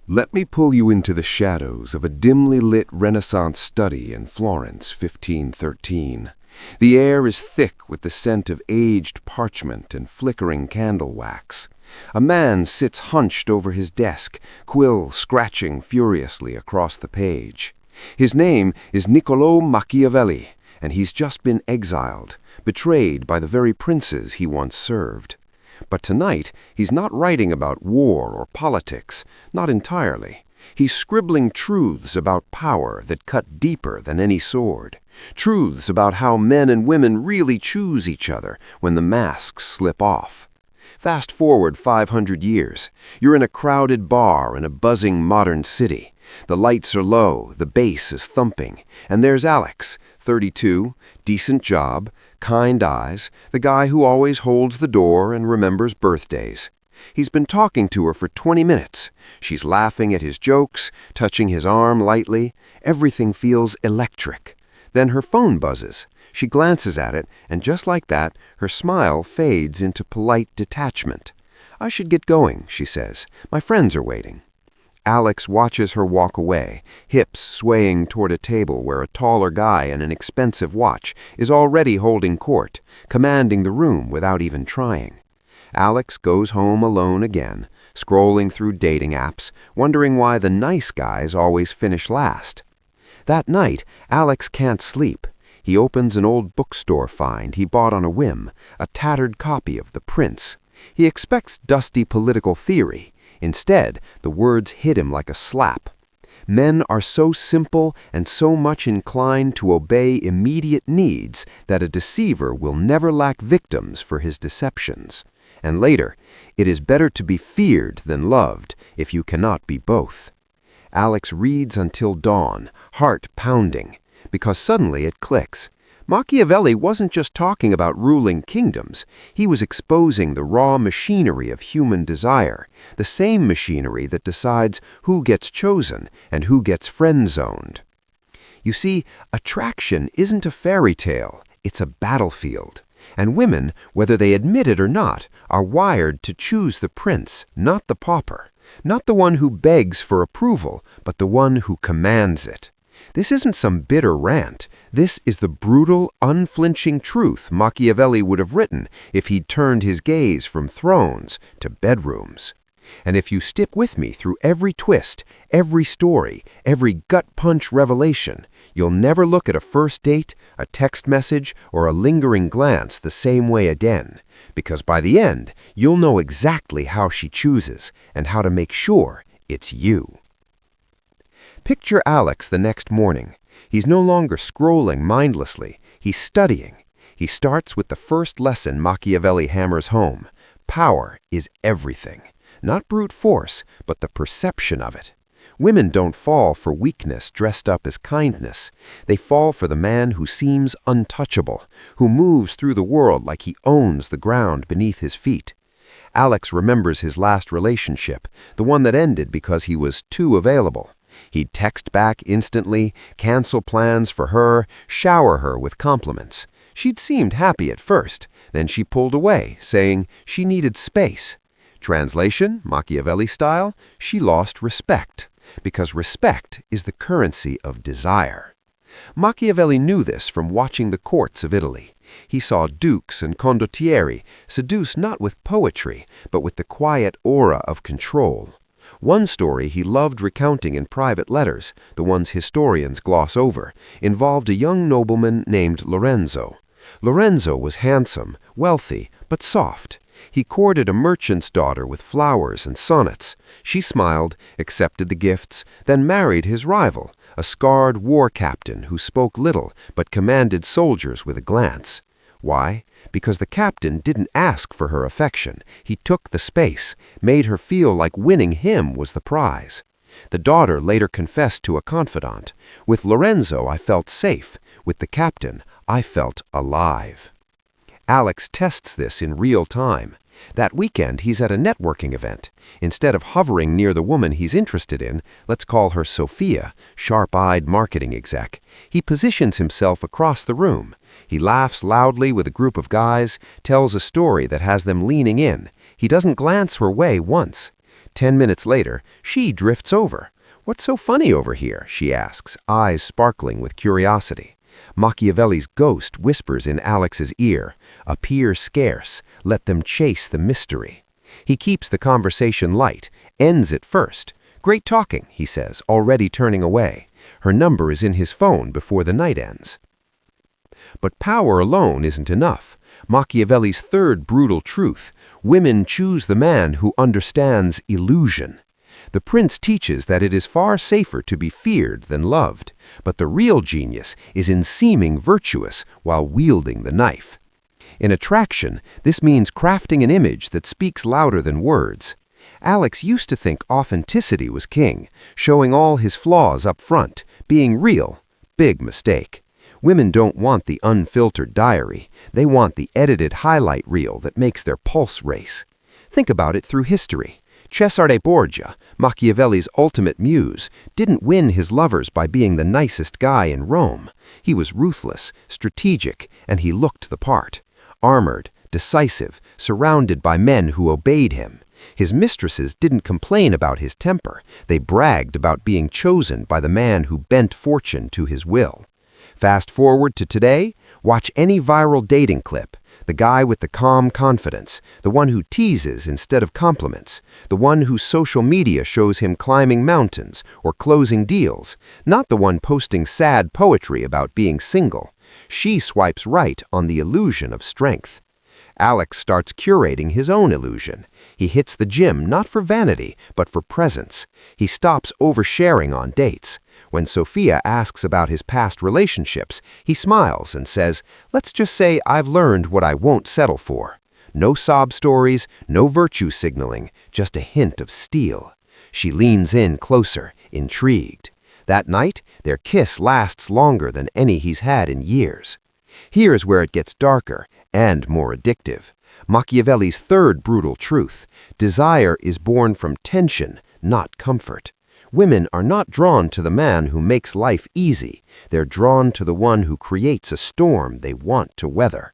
Let me pull you into the shadows of a dimly lit Renaissance study in Florence, 1513. The air is thick with the scent of aged parchment and flickering candle wax. A man sits hunched over his desk, quill scratching furiously across the page. His name is Niccolò Machiavelli, and he's just been exiled, betrayed by the very princes he once served. But tonight, he's not writing about war or politics, not entirely. He's scribbling truths about power that cut deeper than any sword. Truths about how men and women really choose each other when the masks slip off. Fast forward 500 years. You're in a crowded bar in a buzzing modern city. The lights are low, the bass is thumping, and there's Alex, 32, decent job, kind eyes, the guy who always holds the door and remembers birthdays. He's been talking to her for 20 minutes. She's laughing at his jokes, touching his arm lightly. Everything feels electric. Then her phone buzzes. She glances at it, and just like that, her smile fades into polite detachment. "I should get going," she says. "My friends are waiting." Alex watches her walk away, hips swaying toward a table where a taller guy in an expensive watch is already holding court, commanding the room without even trying. Alex goes home alone again, scrolling through dating apps, wondering why the nice guys always finish last. That night, Alex can't sleep. He opens an old bookstore find he bought on a whim, a tattered copy of The Prince. He expects dusty political theory. Instead, the words hit him like a slap. Men are so simple and so much inclined to obey immediate needs that a deceiver will never lack victims for his deceptions. And later, it is better to be feared than loved if you cannot be both. Alex reads until dawn, heart pounding, because suddenly it clicks. Machiavelli wasn't just talking about ruling kingdoms. He was exposing the raw machinery of human desire, the same machinery that decides who gets chosen and who gets friend-zoned. You see, attraction isn't a fairy tale, it's a battlefield. And women, whether they admit it or not, are wired to choose the prince, not the pauper. Not the one who begs for approval, but the one who commands it. This isn't some bitter rant. This is the brutal, unflinching truth Machiavelli would have written if he'd turned his gaze from thrones to bedrooms. And if you stick with me through every twist, every story, every gut-punch revelation, you'll never look at a first date, a text message, or a lingering glance the same way again. Because by the end, you'll know exactly how she chooses and how to make sure it's you. Picture Alex the next morning. He's no longer scrolling mindlessly. He's studying. He starts with the first lesson Machiavelli hammers home. Power is everything. Not brute force, but the perception of it. Women don't fall for weakness dressed up as kindness. They fall for the man who seems untouchable, who moves through the world like he owns the ground beneath his feet. Alex remembers his last relationship, the one that ended because he was too available. He'd text back instantly, cancel plans for her, shower her with compliments. She'd seemed happy at first. Then she pulled away, saying she needed space. Translation, Machiavelli style, she lost respect, because respect is the currency of desire. Machiavelli knew this from watching the courts of Italy. He saw dukes and condottieri seduce not with poetry, but with the quiet aura of control. One story he loved recounting in private letters, the ones historians gloss over, involved a young nobleman named Lorenzo. Lorenzo was handsome, wealthy, but soft. He courted a merchant's daughter with flowers and sonnets. She smiled, accepted the gifts, then married his rival, a scarred war captain who spoke little but commanded soldiers with a glance. Why? Because the captain didn't ask for her affection. He took the space, made her feel like winning him was the prize. The daughter later confessed to a confidant. With Lorenzo, I felt safe. With the captain, I felt alive. Alex tests this in real time. That weekend, he's at a networking event. Instead of hovering near the woman he's interested in, let's call her Sophia, sharp-eyed marketing exec, he positions himself across the room. He laughs loudly with a group of guys, tells a story that has them leaning in. He doesn't glance her way once. 10 minutes later, she drifts over. "What's so funny over here?" she asks, eyes sparkling with curiosity. Machiavelli's ghost whispers in Alex's ear, "Appear scarce, let them chase the mystery." He keeps the conversation light, ends it first. "Great talking," he says, already turning away. Her number is in his phone before the night ends. But power alone isn't enough. Machiavelli's third brutal truth: women choose the man who understands illusion. The prince teaches that it is far safer to be feared than loved, but the real genius is in seeming virtuous while wielding the knife. In attraction, this means crafting an image that speaks louder than words. Alex used to think authenticity was king, showing all his flaws up front, being real. Big mistake. Women don't want the unfiltered diary. They want the edited highlight reel that makes their pulse race. Think about it through history. Cesare Borgia, Machiavelli's ultimate muse, didn't win his lovers by being the nicest guy in Rome. He was ruthless, strategic, and he looked the part. Armored, decisive, surrounded by men who obeyed him. His mistresses didn't complain about his temper. They bragged about being chosen by the man who bent fortune to his will. Fast forward to today, watch any viral dating clip. The guy with the calm confidence, the one who teases instead of compliments, the one whose social media shows him climbing mountains or closing deals, not the one posting sad poetry about being single. She swipes right on the illusion of strength. Alex starts curating his own illusion. He hits the gym not for vanity, but for presence. He stops oversharing on dates. When Sophia asks about his past relationships, he smiles and says, "Let's just say I've learned what I won't settle for." No sob stories, no virtue signaling, just a hint of steel. She leans in closer, intrigued. That night, their kiss lasts longer than any he's had in years. Here's where it gets darker and more addictive. Machiavelli's third brutal truth: desire is born from tension, not comfort. Women are not drawn to the man who makes life easy. They're drawn to the one who creates a storm they want to weather.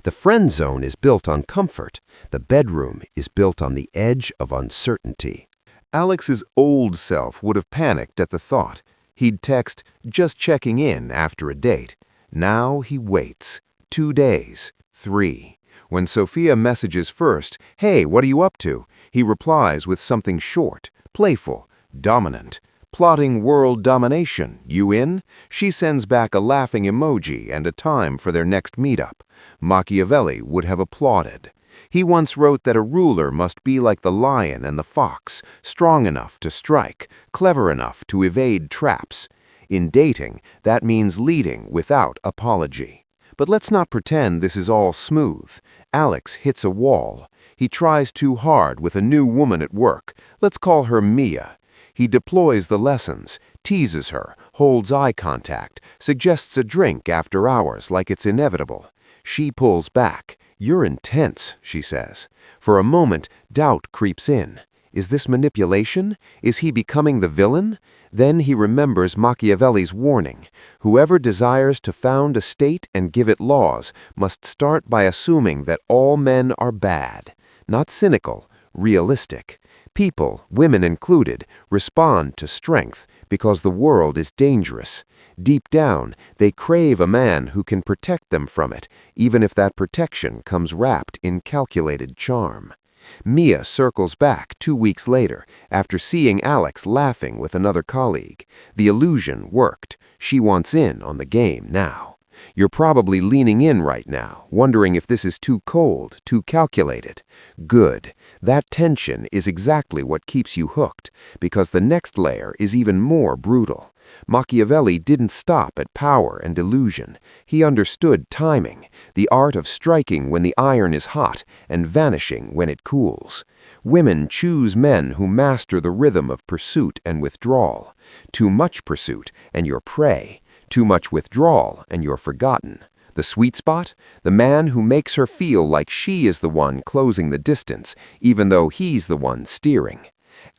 The friend zone is built on comfort. The bedroom is built on the edge of uncertainty. Alex's old self would have panicked at the thought. He'd text, "Just checking in," after a date. Now he waits. 2 days. 3. When Sophia messages first, "Hey, what are you up to?" he replies with something short, playful, dominant. "Plotting world domination. You in?" She sends back a laughing emoji and a time for their next meetup. Machiavelli would have applauded. He once wrote that a ruler must be like the lion and the fox, strong enough to strike, clever enough to evade traps. In dating, that means leading without apology. But let's not pretend this is all smooth. Alex hits a wall. He tries too hard with a new woman at work. Let's call her Mia. He deploys the lessons, teases her, holds eye contact, suggests a drink after hours like it's inevitable. She pulls back. "You're intense," she says. For a moment, doubt creeps in. Is this manipulation? Is he becoming the villain? Then he remembers Machiavelli's warning. Whoever desires to found a state and give it laws must start by assuming that all men are bad. Not cynical, realistic. People, women included, respond to strength because the world is dangerous. Deep down, they crave a man who can protect them from it, even if that protection comes wrapped in calculated charm. Mia circles back 2 weeks later, after seeing Alex laughing with another colleague. The illusion worked. She wants in on the game now. You're probably leaning in right now, wondering if this is too cold, too calculated. Good. That tension is exactly what keeps you hooked, because the next layer is even more brutal. Machiavelli didn't stop at power and illusion. He understood timing, the art of striking when the iron is hot and vanishing when it cools. Women choose men who master the rhythm of pursuit and withdrawal. Too much pursuit, and you're prey. Too much withdrawal, and you're forgotten. The sweet spot? The man who makes her feel like she is the one closing the distance, even though he's the one steering.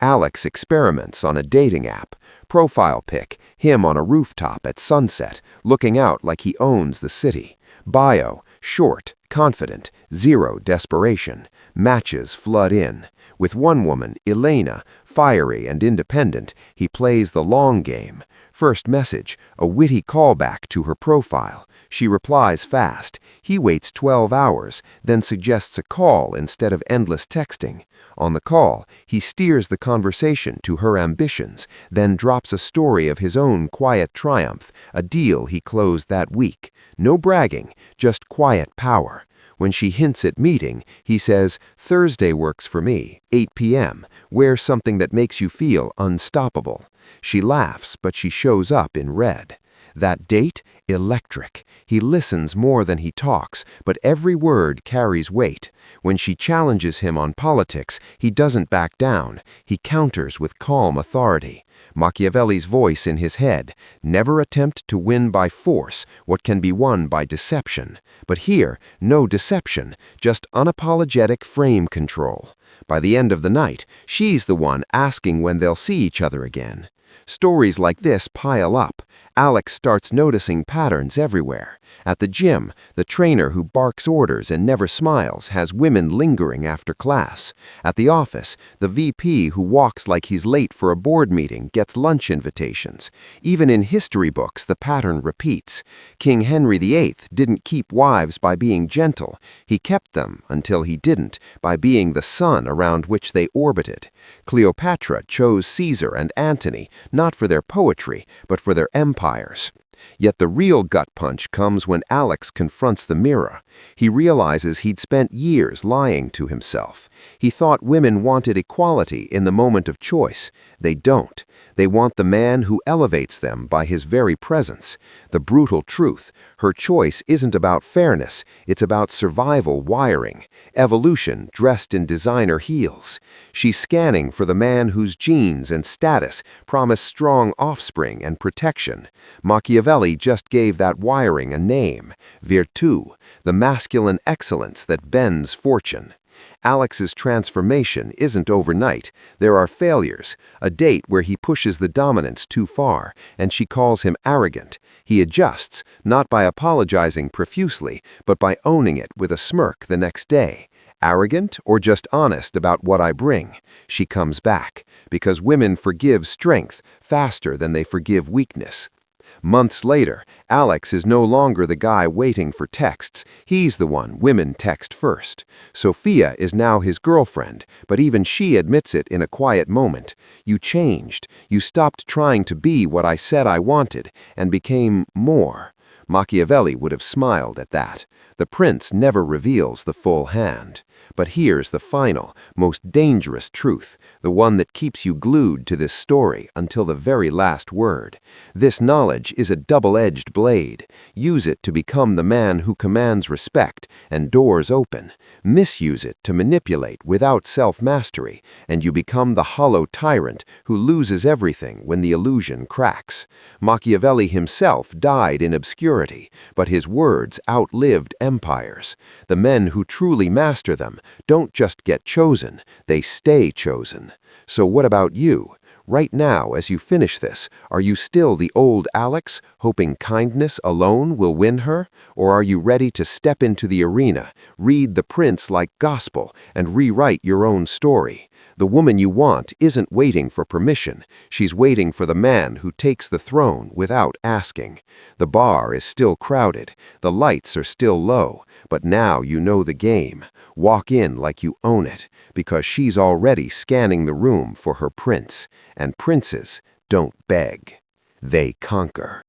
Alex experiments on a dating app. Profile pic, him on a rooftop at sunset, looking out like he owns the city. Bio, short, confident, zero desperation. Matches flood in. With one woman, Elena, fiery and independent, he plays the long game. First message, a witty callback to her profile. She replies fast. He waits 12 hours, then suggests a call instead of endless texting. On the call, he steers the conversation to her ambitions, then drops a story of his own quiet triumph, a deal he closed that week. No bragging, just quiet power. When she hints at meeting, he says, "Thursday works for me, 8 p.m. Wear something that makes you feel unstoppable." She laughs, but she shows up in red. That date? Electric. He listens more than he talks, but every word carries weight. When she challenges him on politics, he doesn't back down. He counters with calm authority. Machiavelli's voice in his head. Never attempt to win by force what can be won by deception. But here, no deception, just unapologetic frame control. By the end of the night, she's the one asking when they'll see each other again. Stories like this pile up. Alex starts noticing patterns everywhere. At the gym, the trainer who barks orders and never smiles has women lingering after class. At the office, the VP who walks like he's late for a board meeting gets lunch invitations. Even in history books, the pattern repeats. King Henry VIII didn't keep wives by being gentle. He kept them, until he didn't, by being the sun around which they orbited. Cleopatra chose Caesar and Antony, not for their poetry, but for their empires. Yet the real gut punch comes when Alex confronts the mirror. He realizes he'd spent years lying to himself. He thought women wanted equality in the moment of choice. They don't. They want the man who elevates them by his very presence. The brutal truth, her choice isn't about fairness, it's about survival wiring, evolution dressed in designer heels. She's scanning for the man whose genes and status promise strong offspring and protection. Machiavelli just gave that wiring a name, virtù, the masculine excellence that bends fortune. Alex's transformation isn't overnight. There are failures, a date where he pushes the dominance too far, and she calls him arrogant. He adjusts, not by apologizing profusely, but by owning it with a smirk the next day. Arrogant or just honest about what I bring? She comes back, because women forgive strength faster than they forgive weakness. Months later, Alex is no longer the guy waiting for texts. He's the one women text first. Sophia is now his girlfriend, but even she admits it in a quiet moment. You changed. You stopped trying to be what I said I wanted and became more. Machiavelli would have smiled at that. The prince never reveals the full hand. But here's the final, most dangerous truth, the one that keeps you glued to this story until the very last word. This knowledge is a double-edged blade. Use it to become the man who commands respect and doors open. Misuse it to manipulate without self-mastery, and you become the hollow tyrant who loses everything when the illusion cracks. Machiavelli himself died in obscurity, but his words outlived empires. The men who truly master them don't just get chosen, they stay chosen. So what about you? Right now, as you finish this, are you still the old Alex, hoping kindness alone will win her? Or are you ready to step into the arena, read the prince like gospel, and rewrite your own story? The woman you want isn't waiting for permission. She's waiting for the man who takes the throne without asking. The bar is still crowded. The lights are still low. But now you know the game. Walk in like you own it, because she's already scanning the room for her prince. And princes don't beg. They conquer.